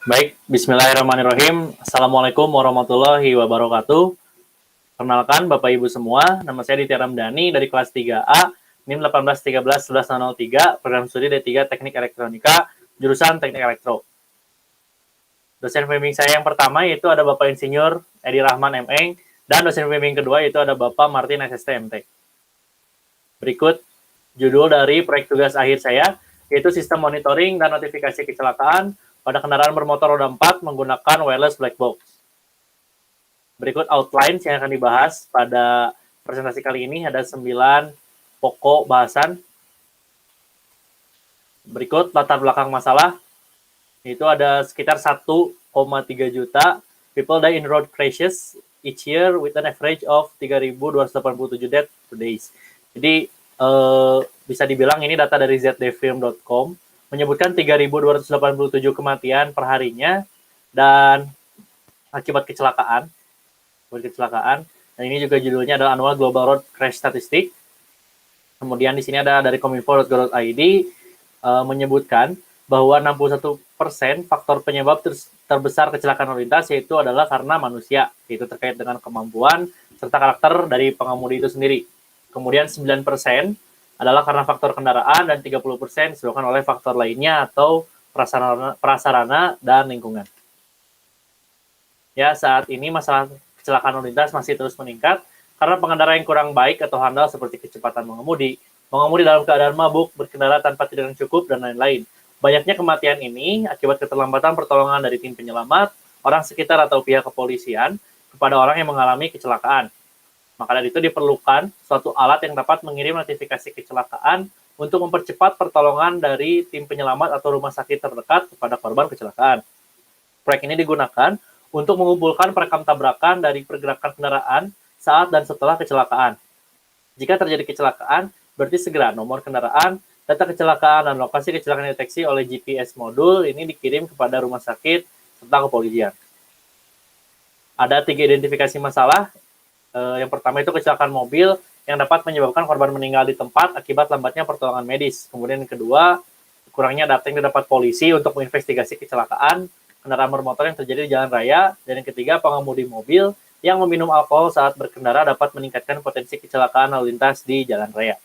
Baik, bismillahirrahmanirrahim. Assalamualaikum warahmatullahi wabarakatuh. Perkenalkan Bapak Ibu semua, nama saya Ditya Ramdhani dari kelas 3A, NIM 18131103, program studi D3 Teknik Elektronika, jurusan Teknik Elektro. Dosen pembimbing saya yang pertama yaitu ada Bapak Insinyur Edi Rahman M.Eng, dan dosen pembimbing kedua yaitu ada Bapak Martin SST.MT. Berikut judul dari proyek tugas akhir saya, yaitu sistem monitoring dan notifikasi kecelakaan pada kendaraan bermotor roda 4 menggunakan wireless black box. Berikut outline yang akan dibahas pada presentasi kali ini, ada 9 pokok bahasan. Berikut latar belakang masalah, yaitu ada sekitar 1,3 juta people die in road crashes each year with an average of 3.287 death per days. Jadi bisa dibilang ini data dari zdfilm.com, menyebutkan 3.287 kematian per harinya dan akibat kecelakaan. Dan ini juga judulnya adalah Annual Global Road Crash Statistic. Kemudian di sini ada dari kominfo.go.id menyebutkan bahwa 61% faktor penyebab terbesar kecelakaan lalu lintas yaitu adalah karena manusia, yaitu terkait dengan kemampuan serta karakter dari pengemudi itu sendiri. Kemudian 9% adalah karena faktor kendaraan dan 30% disebabkan oleh faktor lainnya atau prasarana dan lingkungan. Ya, saat ini masalah kecelakaan lalu lintas masih terus meningkat karena pengendara yang kurang baik atau handal seperti kecepatan mengemudi dalam keadaan mabuk, berkendara tanpa tidur yang cukup, dan lain-lain. Banyaknya kematian ini akibat keterlambatan pertolongan dari tim penyelamat, orang sekitar atau pihak kepolisian kepada orang yang mengalami kecelakaan. Maka dari itu diperlukan suatu alat yang dapat mengirim notifikasi kecelakaan untuk mempercepat pertolongan dari tim penyelamat atau rumah sakit terdekat kepada korban kecelakaan. Proyek ini digunakan untuk mengumpulkan perekam tabrakan dari pergerakan kendaraan saat dan setelah kecelakaan. Jika terjadi kecelakaan, berarti segera nomor kendaraan, data kecelakaan, dan lokasi kecelakaan deteksi oleh GPS modul ini dikirim kepada rumah sakit serta kepolisian. Ada 3 identifikasi masalah. Yang pertama itu kecelakaan mobil yang dapat menyebabkan korban meninggal di tempat akibat lambatnya pertolongan medis. Kemudian yang kedua, kurangnya data yang didapat polisi untuk menginvestigasi kecelakaan kendaraan bermotor yang terjadi di jalan raya. Dan yang ketiga, pengemudi mobil yang meminum alkohol saat berkendara dapat meningkatkan potensi kecelakaan lalu lintas di jalan raya.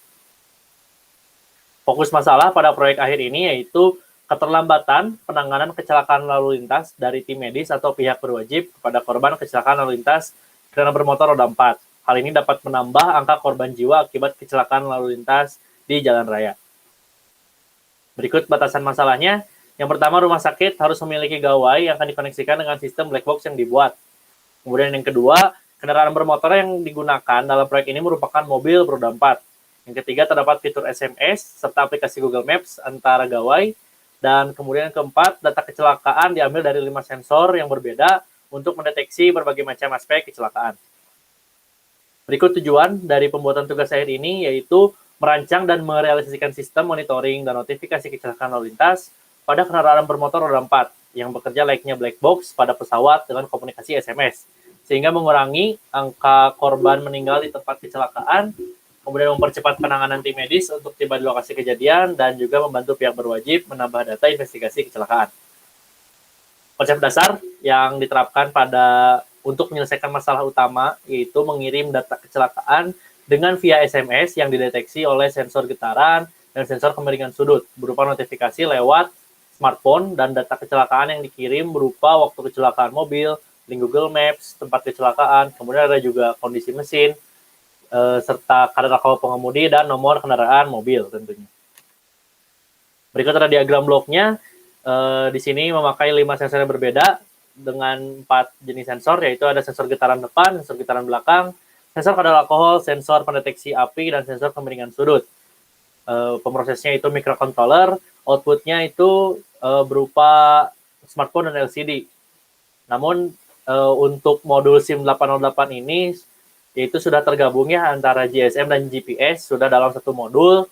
Fokus masalah pada proyek akhir ini yaitu keterlambatan penanganan kecelakaan lalu lintas dari tim medis atau pihak berwajib kepada korban kecelakaan lalu lintas kendaraan bermotor roda 4. Hal ini dapat menambah angka korban jiwa akibat kecelakaan lalu lintas di jalan raya. Berikut batasan masalahnya. Yang pertama, rumah sakit harus memiliki gawai yang akan dikoneksikan dengan sistem black box yang dibuat. Kemudian yang kedua, kendaraan bermotor yang digunakan dalam proyek ini merupakan mobil beroda 4. Yang ketiga, terdapat fitur SMS serta aplikasi Google Maps antara gawai. Dan kemudian yang keempat, data kecelakaan diambil dari 5 sensor yang berbeda untuk mendeteksi berbagai macam aspek kecelakaan. Berikut tujuan dari pembuatan tugas akhir ini yaitu merancang dan merealisasikan sistem monitoring dan notifikasi kecelakaan lalu lintas pada kendaraan bermotor roda 4 yang bekerja layaknya black box pada pesawat dengan komunikasi SMS, sehingga mengurangi angka korban meninggal di tempat kecelakaan, kemudian mempercepat penanganan tim medis untuk tiba di lokasi kejadian, dan juga membantu pihak berwajib menambah data investigasi kecelakaan. Konsep dasar yang diterapkan untuk menyelesaikan masalah utama yaitu mengirim data kecelakaan dengan via SMS yang dideteksi oleh sensor getaran dan sensor kemiringan sudut berupa notifikasi lewat smartphone, dan data kecelakaan yang dikirim berupa waktu kecelakaan mobil, link Google Maps, tempat kecelakaan, kemudian ada juga kondisi mesin, serta kadar alkohol pengemudi dan nomor kendaraan mobil tentunya. Berikut ada diagram bloknya. Di sini memakai 5 sensor yang berbeda dengan 4 jenis sensor, yaitu ada sensor getaran depan, sensor getaran belakang, sensor kadar alkohol, sensor pendeteksi api, dan sensor kemiringan sudut. Pemrosesnya itu microcontroller, outputnya itu berupa smartphone dan LCD. Namun untuk modul SIM 808 ini yaitu sudah tergabung ya antara GSM dan GPS, sudah dalam satu modul,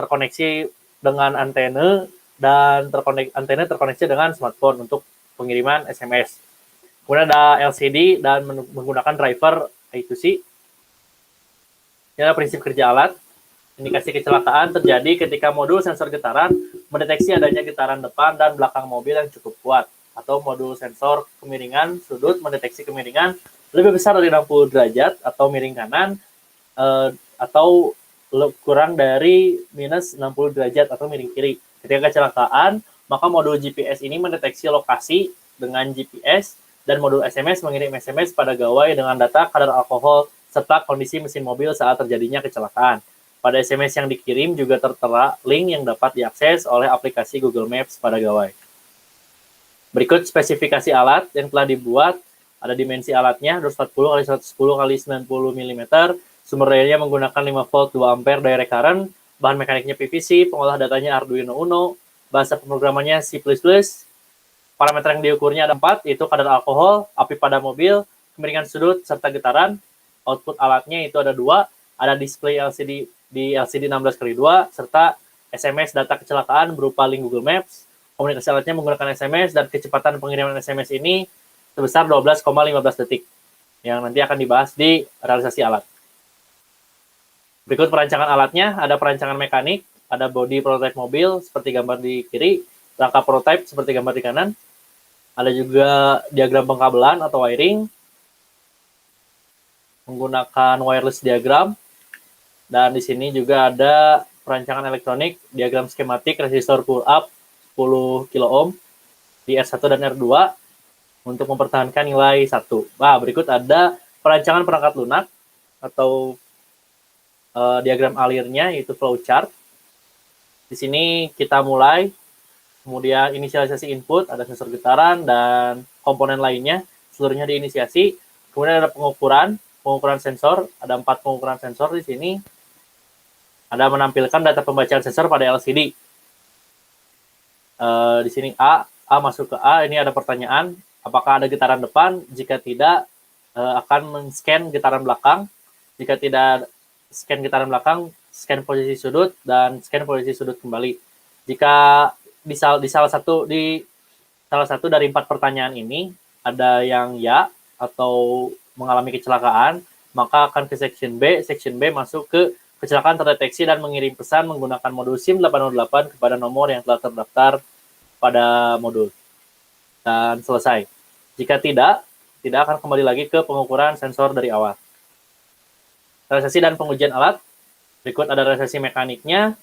terkoneksi dengan antena, dan antena terkoneksi dengan smartphone untuk pengiriman SMS. Kemudian ada LCD dan menggunakan driver I2C. Ini adalah prinsip kerja alat. Indikasi kecelakaan terjadi ketika modul sensor getaran mendeteksi adanya getaran depan dan belakang mobil yang cukup kuat, atau modul sensor kemiringan sudut mendeteksi kemiringan lebih besar dari 60 derajat atau miring kanan, atau kurang dari minus 60 derajat atau miring kiri. Ketika kecelakaan, maka modul GPS ini mendeteksi lokasi dengan GPS dan modul SMS mengirim SMS pada gawai dengan data kadar alkohol serta kondisi mesin mobil saat terjadinya kecelakaan. Pada SMS yang dikirim juga tertera link yang dapat diakses oleh aplikasi Google Maps pada gawai. Berikut spesifikasi alat yang telah dibuat. Ada dimensi alatnya 240 x 110 x 90 mm. Sumber dayanya menggunakan 5 volt 2 ampere direct current. Bahan mekaniknya PVC, pengolah datanya Arduino Uno. Bahasa pemrogramannya C++. Parameter yang diukurnya ada 4, yaitu kadar alkohol, api pada mobil, kemiringan sudut, serta getaran. Output alatnya itu ada 2, ada display LCD di LCD 16x2, serta SMS data kecelakaan berupa link Google Maps. Komunikasi alatnya menggunakan SMS dan kecepatan pengiriman SMS ini sebesar 12,15 detik, yang nanti akan dibahas di realisasi alat. Berikut perancangan alatnya, ada perancangan mekanik, ada bodi prototipe mobil seperti gambar di kiri, rangka prototipe seperti gambar di kanan, ada juga diagram pengkabelan atau wiring, menggunakan wireless diagram, dan di sini juga ada perancangan elektronik, diagram skematik resistor pull up 10 kilo ohm di R1 dan R2 untuk mempertahankan nilai 1. Nah, berikut ada perancangan perangkat lunak atau diagram alirnya, yaitu flowchart. Di sini kita mulai, kemudian inisialisasi input, ada sensor getaran dan komponen lainnya, seluruhnya diinisiasi. Kemudian ada pengukuran sensor, ada 4 pengukuran sensor di sini. Ada menampilkan data pembacaan sensor pada LCD. Di sini A masuk ke A, ini ada pertanyaan, apakah ada getaran depan? Jika tidak, akan men-scan getaran belakang. Jika tidak scan getaran belakang, scan posisi sudut dan scan posisi sudut kembali. Jika di salah satu dari 4 pertanyaan ini ada yang ya atau mengalami kecelakaan, maka akan ke section B. Section B masuk ke kecelakaan terdeteksi dan mengirim pesan menggunakan modul SIM 808 kepada nomor yang telah terdaftar pada modul. Dan selesai. Jika tidak akan kembali lagi ke pengukuran sensor dari awal. Realisasi dan pengujian alat. Berikut ada realisasi mekaniknya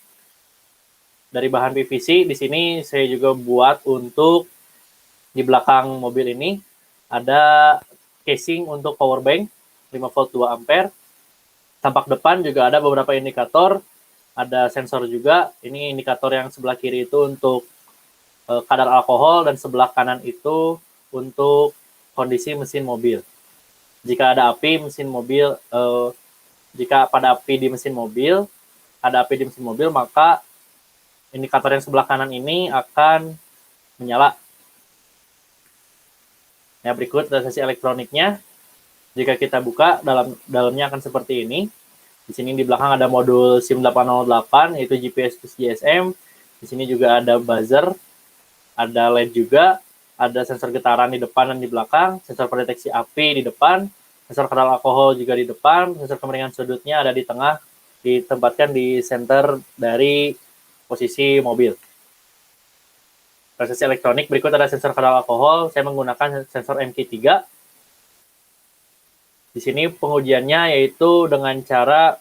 dari bahan PVC. Di sini saya juga buat untuk di belakang mobil ini ada casing untuk power bank 5 volt 2 ampere. Tampak depan juga ada beberapa indikator, ada sensor juga. Ini indikator yang sebelah kiri itu untuk kadar alkohol dan sebelah kanan itu untuk kondisi mesin mobil. Jika ada api mesin mobil, jika pada api di mesin mobil, maka indikator yang sebelah kanan ini akan menyala. Ya, berikut realisasi elektroniknya. Jika kita buka, dalamnya akan seperti ini. Di sini di belakang ada modul SIM 808, yaitu GPS plus GSM. Di sini juga ada buzzer, ada LED juga, ada sensor getaran di depan dan di belakang, sensor pendeteksi api di depan, sensor kadar alkohol juga di depan, sensor kemiringan sudutnya ada di tengah, ditempatkan di center dari posisi mobil. Realisasi elektronik, berikut ada sensor kadar alkohol, saya menggunakan sensor MK3. Di sini pengujiannya yaitu dengan cara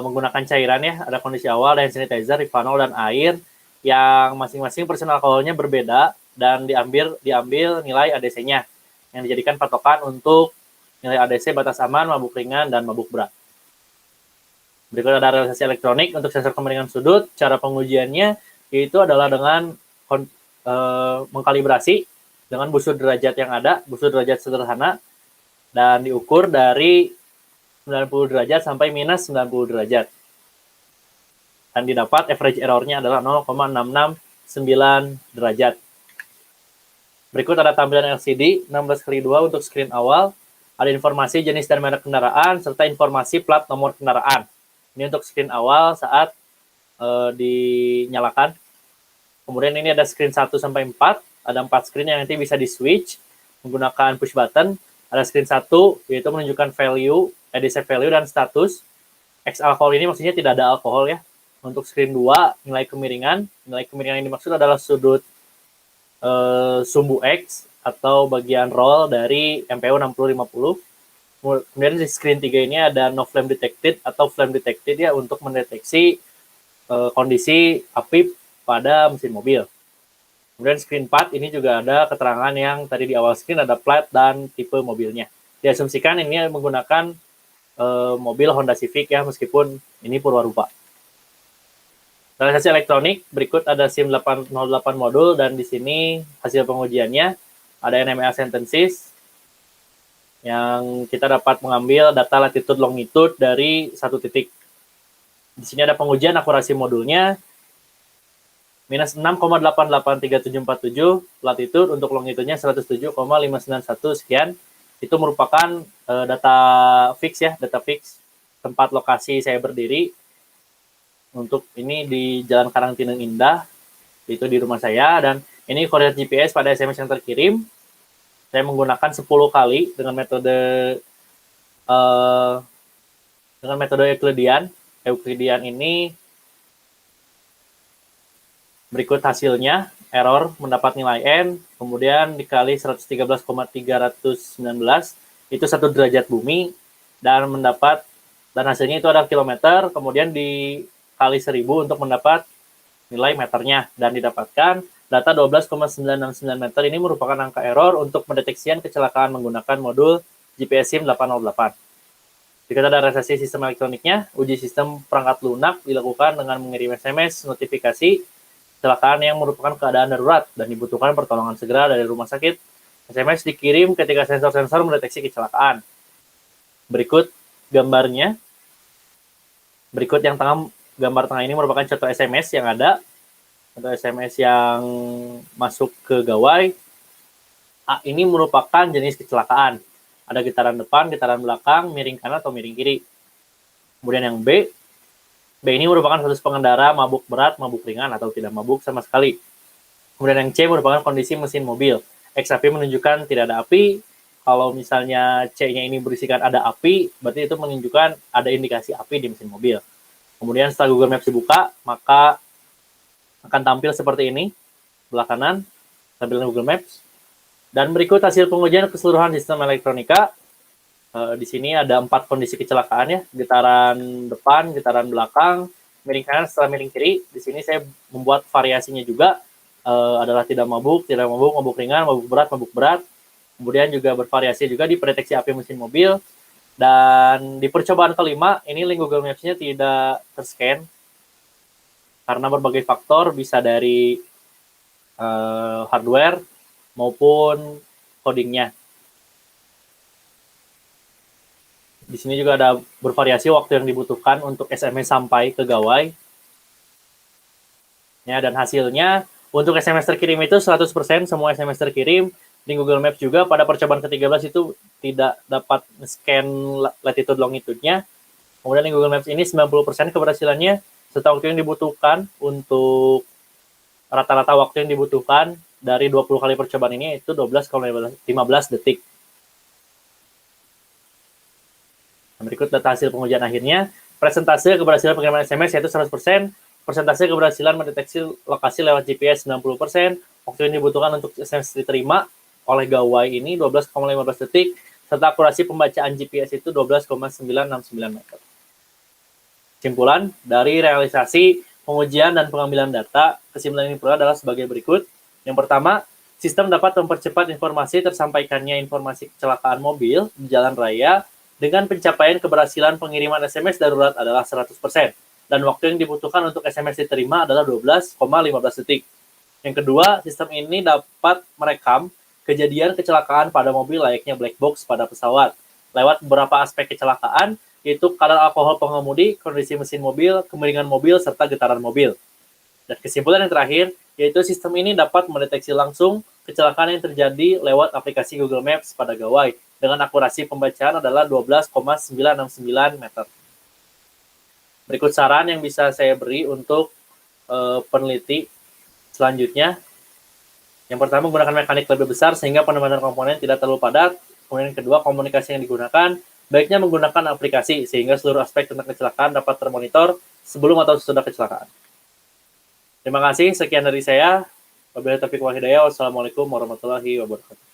menggunakan cairan ya, ada kondisi awal, hand sanitizer, Rivanol, dan air yang masing-masing persen alkoholnya berbeda dan diambil nilai ADC-nya yang dijadikan patokan untuk nilai ADC batas aman, mabuk ringan, dan mabuk berat. Berikut ada realisasi elektronik untuk sensor kemiringan sudut. Cara pengujiannya yaitu adalah dengan mengkalibrasi dengan busur derajat yang ada, busur derajat sederhana, dan diukur dari 90 derajat sampai minus 90 derajat. Dan didapat average error-nya adalah 0,669 derajat. Berikut ada tampilan LCD 16x2 untuk screen awal. Ada informasi jenis dan merek kendaraan, serta informasi plat nomor kendaraan. Ini untuk screen awal saat dinyalakan. Kemudian ini ada screen 1 sampai 4. Ada 4 screen yang nanti bisa di-switch menggunakan push button. Ada screen 1, yaitu menunjukkan value, ADC value, dan status. X alkohol ini maksudnya tidak ada alkohol ya. Untuk screen 2, nilai kemiringan yang dimaksud adalah sudut sumbu X atau bagian roll dari MPU 6050. Kemudian di screen 3 ini ada no flame detected atau flame detected ya, untuk mendeteksi kondisi api pada mesin mobil. Kemudian screen 4 ini juga ada keterangan yang tadi di awal screen, ada plat dan tipe mobilnya. Diasumsikan ini menggunakan mobil Honda Civic ya, meskipun ini purwarupa. Realisasi elektronik, berikut ada SIM 808 modul, dan di sini hasil pengujiannya ada NMR synthesis yang kita dapat mengambil data latitude longitude dari satu titik. Di sini ada pengujian akurasi modulnya minus 6,883747 latitude, untuk longitudenya 107,591 sekian. Itu merupakan data fix ya, data fix tempat lokasi saya berdiri. Untuk ini di Jalan Karangtineng Indah, itu di rumah saya, dan ini koordinat GPS pada SMS yang terkirim. Saya menggunakan 10 kali dengan metode Euclidean. Euclidean ini berikut hasilnya. Error mendapat nilai N, kemudian dikali 113,319, itu 1 derajat bumi, dan hasilnya itu ada kilometer, kemudian dikali 1000 untuk mendapat nilai meternya, dan didapatkan data 12,969 meter. Ini merupakan angka error untuk pendeteksian kecelakaan menggunakan modul GPS SIM 808. Jika ada realisasi sistem elektroniknya, uji sistem perangkat lunak dilakukan dengan mengirim SMS notifikasi kecelakaan yang merupakan keadaan darurat dan dibutuhkan pertolongan segera dari rumah sakit. SMS dikirim ketika sensor-sensor mendeteksi kecelakaan. Berikut gambarnya. Berikut yang gambar tengah ini merupakan contoh SMS yang ada. Contoh SMS yang masuk ke gawai. A ini merupakan jenis kecelakaan. Ada getaran depan, getaran belakang, miring kanan atau miring kiri. Kemudian yang B ini merupakan status pengendara mabuk berat, mabuk ringan, atau tidak mabuk sama sekali. Kemudian yang C merupakan kondisi mesin mobil. X api menunjukkan tidak ada api. Kalau misalnya C-nya ini berisikan ada api, berarti itu menunjukkan ada indikasi api di mesin mobil. Kemudian setelah Google Maps dibuka, maka akan tampil seperti ini. Sebelah kanan, tampilan Google Maps. Dan berikut hasil pengujian keseluruhan sistem elektronika. Di sini ada 4 kondisi kecelakaan ya, getaran depan, getaran belakang, miring kanan setelah miring kiri. Di sini saya membuat variasinya juga, adalah tidak mabuk, mabuk ringan, mabuk berat. Kemudian juga bervariasi juga di pendeteksi api mesin mobil. Dan di percobaan kelima, ini link Google Maps-nya tidak terscan karena berbagai faktor, bisa dari hardware maupun codingnya. Di sini juga ada bervariasi waktu yang dibutuhkan untuk SMS sampai ke gawai. Ya, dan hasilnya untuk SMS terkirim itu 100%, semua SMS terkirim. Di Google Maps juga pada percobaan ke-13 itu tidak dapat scan latitude longitude-nya. Kemudian di Google Maps ini 90% keberhasilannya, serta waktu yang dibutuhkan untuk rata-rata waktu yang dibutuhkan dari 20 kali percobaan ini itu 12,15 detik. Berikut data hasil pengujian akhirnya. Persentase keberhasilan pengiriman SMS yaitu 100%, persentase keberhasilan mendeteksi lokasi lewat GPS 90%, waktu yang dibutuhkan untuk SMS diterima oleh gawai ini 12,15 detik, serta akurasi pembacaan GPS itu 12,969 meter. Kesimpulan dari realisasi pengujian dan pengambilan data, kesimpulan ini adalah sebagai berikut. Yang pertama, sistem dapat mempercepat informasi tersampaikannya informasi kecelakaan mobil di jalan raya dengan pencapaian keberhasilan pengiriman SMS darurat adalah 100%, dan waktu yang dibutuhkan untuk SMS diterima adalah 12,15 detik. Yang kedua, sistem ini dapat merekam kejadian kecelakaan pada mobil layaknya black box pada pesawat, lewat beberapa aspek kecelakaan, yaitu kadar alkohol pengemudi, kondisi mesin mobil, kemiringan mobil, serta getaran mobil. Dan kesimpulan yang terakhir, yaitu sistem ini dapat mendeteksi langsung kecelakaan yang terjadi lewat aplikasi Google Maps pada gawai, dengan akurasi pembacaan adalah 12,969 meter. Berikut saran yang bisa saya beri untuk peneliti selanjutnya. Yang pertama, menggunakan mekanik lebih besar sehingga penempatan komponen tidak terlalu padat. Kemudian yang kedua, komunikasi yang digunakan Baiknya menggunakan aplikasi sehingga seluruh aspek tentang kecelakaan dapat termonitor sebelum atau sesudah kecelakaan. Terima kasih, sekian dari saya. Wabillahi taufiq wal hidayah. Wassalamualaikum warahmatullahi wabarakatuh.